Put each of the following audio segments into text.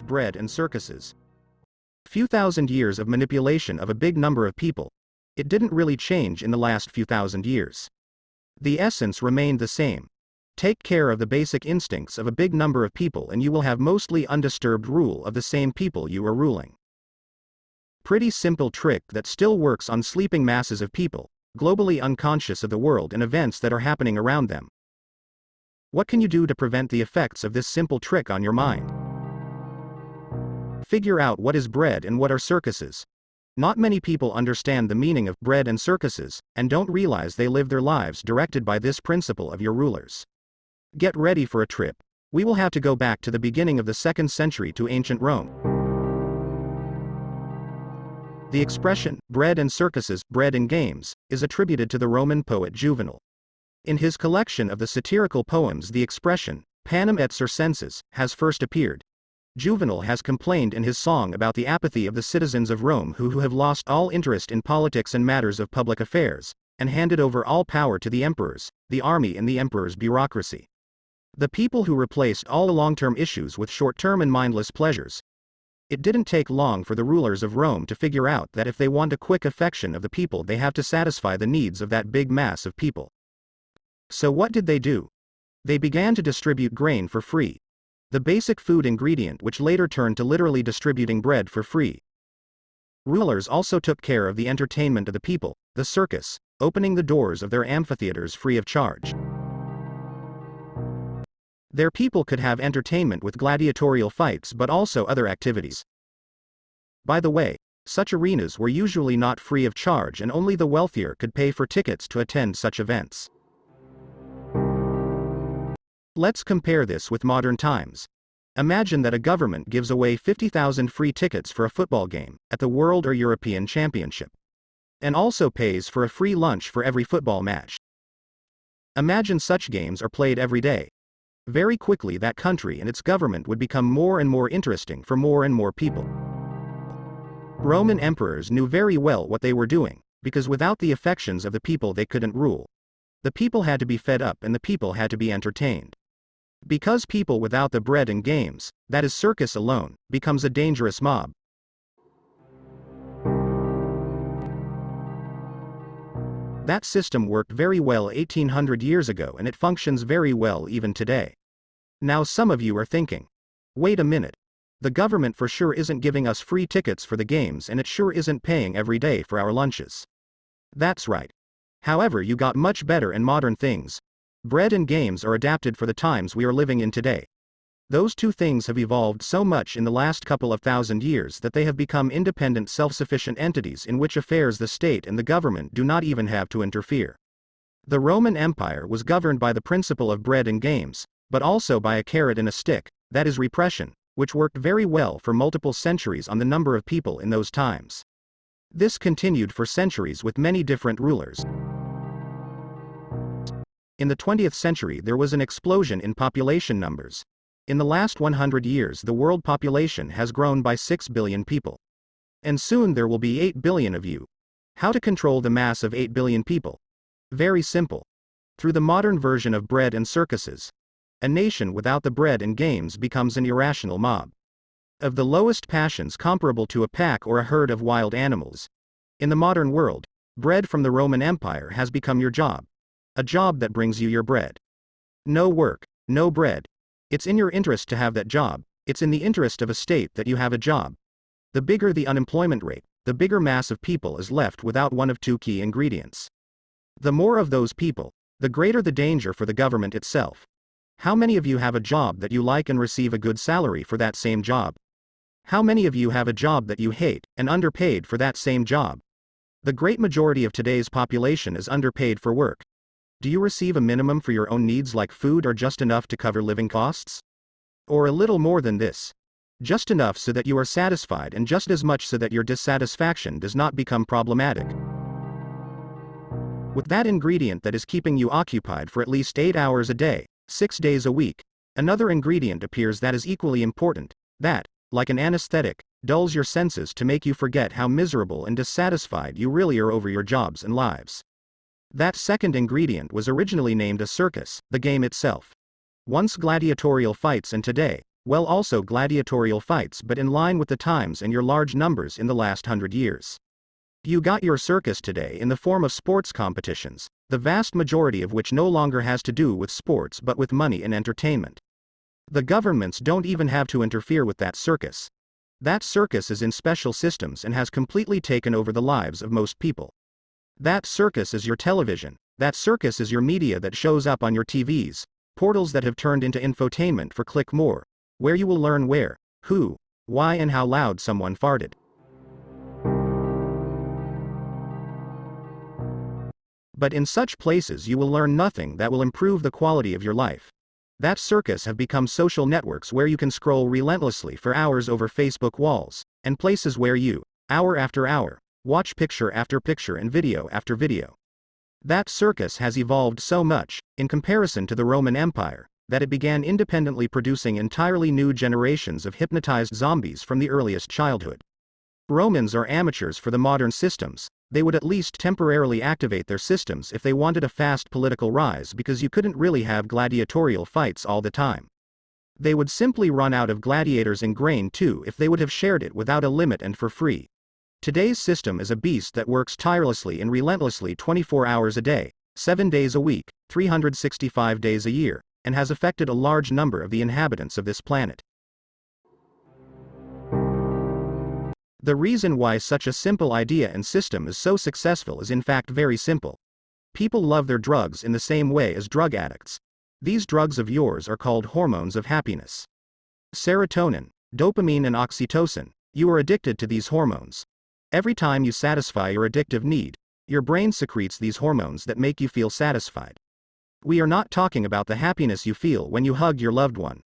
with bread and circuses. Few thousand years of manipulation of a big number of people. It didn't really change in the last few thousand years. The essence remained the same. Take care of the basic instincts of a big number of people and you will have mostly undisturbed rule of the same people you are ruling. Pretty simple trick that still works on sleeping masses of people, globally unconscious of the world and events that are happening around them. What can you do to prevent the effects of this simple trick on your mind? Figure out what is bread and what are circuses. Not many people understand the meaning of bread and circuses, and don't realize they live their lives directed by this principle of your rulers. Get ready for a trip. We will have to go back to the beginning of the 2nd century to ancient Rome. The expression, bread and circuses, bread and games, is attributed to the Roman poet Juvenal. In his collection of the satirical poems the expression, panem et circenses, has first appeared. Juvenal has complained in his song about the apathy of the citizens of Rome who have lost all interest in politics and matters of public affairs, and handed over all power to the emperors, the army and the emperor's bureaucracy. The people who replaced all long-term issues with short-term and mindless pleasures. It didn't take long for the rulers of Rome to figure out that if they want a quick affection of the people they have to satisfy the needs of that big mass of people. So what did they do? They began to distribute grain for free. The basic food ingredient which later turned to literally distributing bread for free. Rulers also took care of the entertainment of the people, the circus, opening the doors of their amphitheaters free of charge. Their people could have entertainment with gladiatorial fights but also other activities. By the way, such arenas were usually not free of charge and only the wealthier could pay for tickets to attend such events. Let's compare this with modern times. Imagine that a government gives away 50,000 free tickets for a football game, at the World or European Championship. And also pays for a free lunch for every football match. Imagine such games are played every day. Very quickly that country and its government would become more and more interesting for more and more people. Roman emperors knew very well what they were doing, because without the affections of the people they couldn't rule. The people had to be fed up and the people had to be entertained. Because people without the bread and games, that is circus alone, becomes a dangerous mob. That system worked very well 1800 years ago and it functions very well even today. Now some of you are thinking, wait a minute. The government for sure isn't giving us free tickets for the games and it sure isn't paying every day for our lunches. That's right. However, you got much better and modern things. Bread and games are adapted for the times we are living in today. Those two things have evolved so much in the last couple of thousand years that they have become independent self-sufficient entities in which affairs the state and the government do not even have to interfere. The Roman Empire was governed by the principle of bread and games, but also by a carrot and a stick, that is repression, which worked very well for multiple centuries on the number of people in those times. This continued for centuries with many different rulers. In the 20th century there was an explosion in population numbers. In the last 100 years the world population has grown by 6 billion people. And soon there will be 8 billion of you. How to control the mass of 8 billion people? Very simple. Through the modern version of bread and circuses. A nation without the bread and games becomes an irrational mob. Of the lowest passions comparable to a pack or a herd of wild animals. In the modern world, bread from the Roman Empire has become your job. A job that brings you your bread. No work, no bread. It's in your interest to have that job, it's in the interest of a state that you have a job. The bigger the unemployment rate, the bigger mass of people is left without one of two key ingredients. The more of those people, the greater the danger for the government itself. How many of you have a job that you like and receive a good salary for that same job? How many of you have a job that you hate, and underpaid for that same job? The great majority of today's population is underpaid for work. Do you receive a minimum for your own needs like food or just enough to cover living costs? Or a little more than this? Just enough so that you are satisfied and just as much so that your dissatisfaction does not become problematic. With that ingredient that is keeping you occupied for at least 8 hours a day, 6 days a week, another ingredient appears that is equally important, that, like an anesthetic, dulls your senses to make you forget how miserable and dissatisfied you really are over your jobs and lives. That second ingredient was originally named a circus, the game itself. Once gladiatorial fights and today, Well, also gladiatorial fights, but in line with the times and your large numbers in the last 100 years. You got your circus today in the form of sports competitions, the vast majority of which no longer has to do with sports but with money and entertainment. The governments don't even have to interfere with that circus. That circus is in special systems and has completely taken over the lives of most people. That circus is your television, that circus is your media that shows up on your TVs, portals that have turned into infotainment for click more, where you will learn where, who, why and how loud someone farted. But in such places you will learn nothing that will improve the quality of your life. That circus have become social networks where you can scroll relentlessly for hours over Facebook walls, and places where you, hour after hour, watch picture after picture and video after video. That circus has evolved so much, in comparison to the Roman Empire, that it began independently producing entirely new generations of hypnotized zombies from the earliest childhood. Romans are amateurs for the modern systems. They would at least temporarily activate their systems if they wanted a fast political rise, because you couldn't really have gladiatorial fights all the time. They would simply run out of gladiators and grain too if they would have shared it without a limit and for free. Today's system is a beast that works tirelessly and relentlessly 24 hours a day, 7 days a week, 365 days a year, and has affected a large number of the inhabitants of this planet. The reason why such a simple idea and system is so successful is in fact very simple. People love their drugs in the same way as drug addicts. These drugs of yours are called hormones of happiness. Serotonin, dopamine and oxytocin, you are addicted to these hormones. Every time you satisfy your addictive need, your brain secretes these hormones that make you feel satisfied. We are not talking about the happiness you feel when you hug your loved one.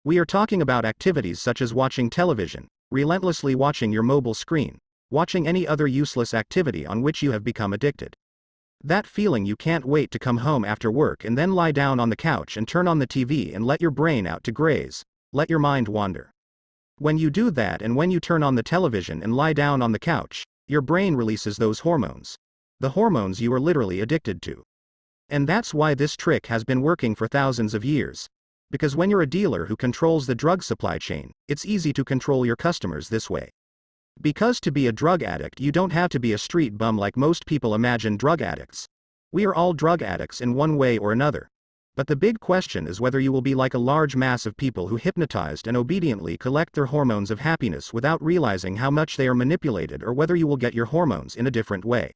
We are talking about activities such as watching television, relentlessly watching your mobile screen, watching any other useless activity on which you have become addicted. That feeling you can't wait to come home after work and then lie down on the couch and turn on the TV and let your brain out to graze, let your mind wander. When you do that and when you turn on the television and lie down on the couch, your brain releases those hormones. The hormones you are literally addicted to. And that's why this trick has been working for thousands of years. Because when you're a dealer who controls the drug supply chain, it's easy to control your customers this way. Because to be a drug addict you don't have to be a street bum like most people imagine drug addicts. We are all drug addicts in one way or another. But the big question is whether you will be like a large mass of people who hypnotized and obediently collect their hormones of happiness without realizing how much they are manipulated, or whether you will get your hormones in a different way.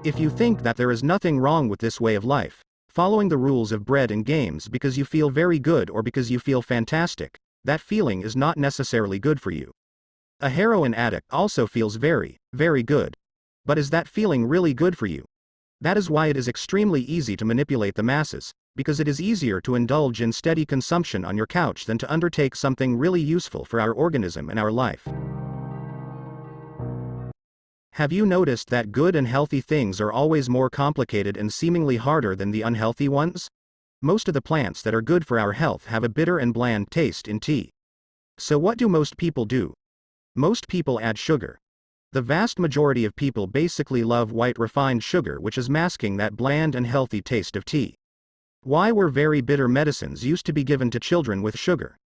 If you think that there is nothing wrong with this way of life, following the rules of bread and games because you feel very good or because you feel fantastic, that feeling is not necessarily good for you. A heroin addict also feels very, very good. But is that feeling really good for you? That is why it is extremely easy to manipulate the masses, because it is easier to indulge in steady consumption on your couch than to undertake something really useful for our organism and our life. Have you noticed that good and healthy things are always more complicated and seemingly harder than the unhealthy ones? Most of the plants that are good for our health have a bitter and bland taste in tea. So what do most people do? Most people add sugar. The vast majority of people basically love white refined sugar, which is masking that bland and healthy taste of tea. Why were very bitter medicines used to be given to children with sugar?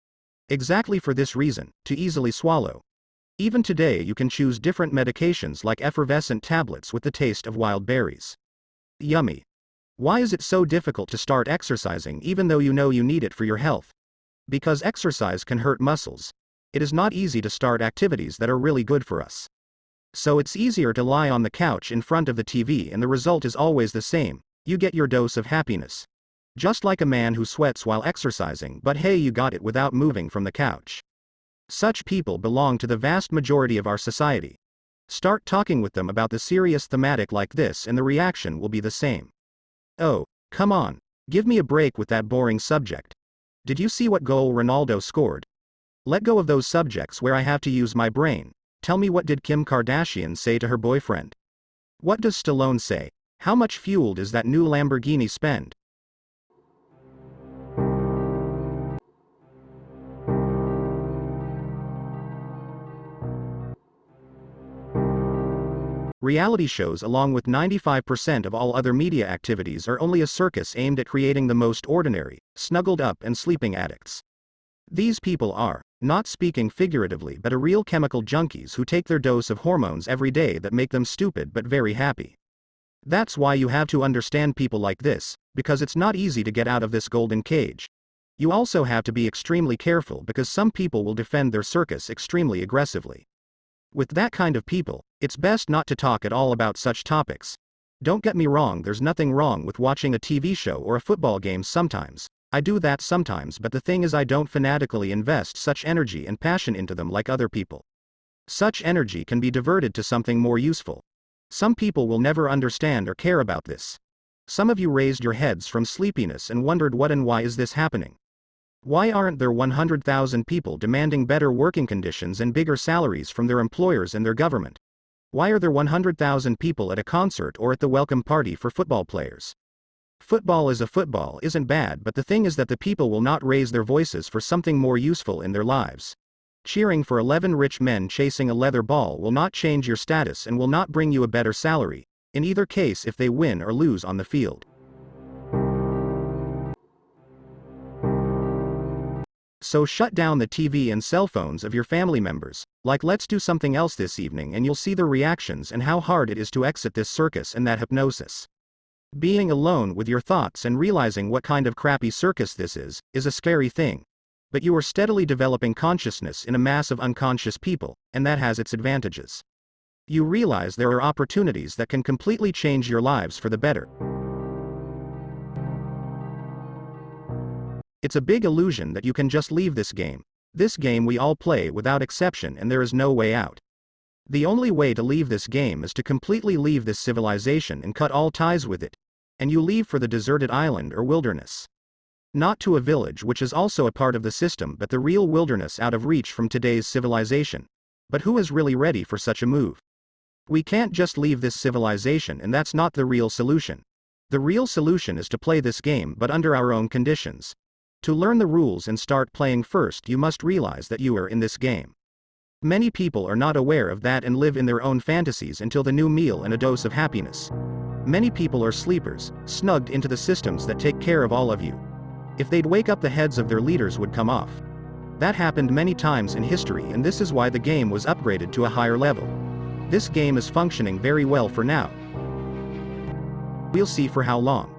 Exactly for this reason, to easily swallow. Even today you can choose different medications like effervescent tablets with the taste of wild berries. Yummy. Why is it so difficult to start exercising even though you know you need it for your health? Because exercise can hurt muscles. It is not easy to start activities that are really good for us. So it's easier to lie on the couch in front of the TV, and the result is always the same. You get your dose of happiness. Just like a man who sweats while exercising, but hey, you got it without moving from the couch. Such people belong to the vast majority of our society. Start talking with them about the serious thematic like this and the reaction will be the same. Oh, come on, give me a break with that boring subject. Did you see what goal Ronaldo scored? Let go of those subjects where I have to use my brain. Tell me, what did Kim Kardashian say to her boyfriend? What does Stallone say? How much fuel does that new Lamborghini spend? Reality shows, along with 95% of all other media activities, are only a circus aimed at creating the most ordinary, snuggled up and sleeping addicts. These people are, not speaking figuratively, but a real chemical junkies who take their dose of hormones every day that make them stupid but very happy. That's why you have to understand people like this, because it's not easy to get out of this golden cage. You also have to be extremely careful because some people will defend their circus extremely aggressively. With that kind of people, it's best not to talk at all about such topics. Don't get me wrong, there's nothing wrong with watching a TV show or a football game sometimes. I do that sometimes, but the thing is, I don't fanatically invest such energy and passion into them like other people. Such energy can be diverted to something more useful. Some people will never understand or care about this. Some of you raised your heads from sleepiness and wondered what and why is this happening. Why aren't there 100,000 people demanding better working conditions and bigger salaries from their employers and their government? Why are there 100,000 people at a concert or at the welcome party for football players? Football isn't bad, but the thing is that the people will not raise their voices for something more useful in their lives. Cheering for 11 rich men chasing a leather ball will not change your status and will not bring you a better salary, in either case if they win or lose on the field. So shut down the TV and cell phones of your family members, like let's do something else this evening, and you'll see their reactions and how hard it is to exit this circus and that hypnosis. Being alone with your thoughts and realizing what kind of crappy circus this is a scary thing. But you are steadily developing consciousness in a mass of unconscious people, and that has its advantages. You realize there are opportunities that can completely change your lives for the better. It's a big illusion that you can just leave this game. This game we all play without exception, and there is no way out. The only way to leave this game is to completely leave this civilization and cut all ties with it. And you leave for the deserted island or wilderness. Not to a village, which is also a part of the system, but the real wilderness out of reach from today's civilization. But who is really ready for such a move? We can't just leave this civilization, and that's not the real solution. The real solution is to play this game, but under our own conditions. To learn the rules and start playing first, you must realize that you are in this game. Many people are not aware of that and live in their own fantasies until the new meal and a dose of happiness. Many people are sleepers, snugged into the systems that take care of all of you. If they'd wake up, the heads of their leaders would come off. That happened many times in history, and this is why the game was upgraded to a higher level. This game is functioning very well for now. We'll see for how long.